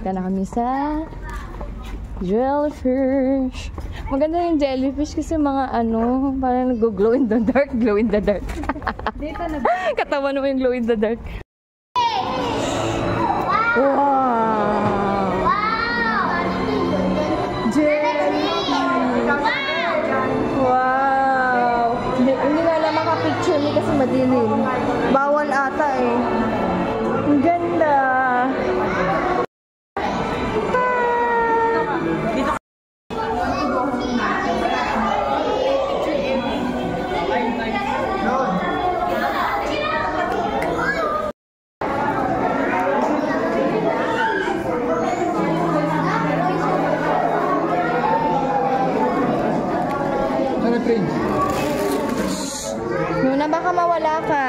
Punta na kami sa jellyfish. Maganda yung jellyfish kasi mga ano, parang nag-glow in the dark. Glow in the dark. Katawan mo yung glow in the dark. Wow! Jellyfish! Wow! Hindi nga lang makapicture ni kasi madilim. Bawal ata eh. Ang ganda! Luna, baka mawala ka.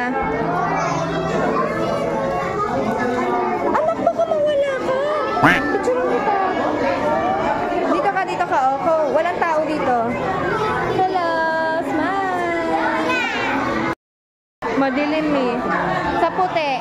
Anak, baka mawala ka. Picture mo kita. Dito ka. Oh. Walang tao dito. Hello, smile. Madilim eh. Sa puti.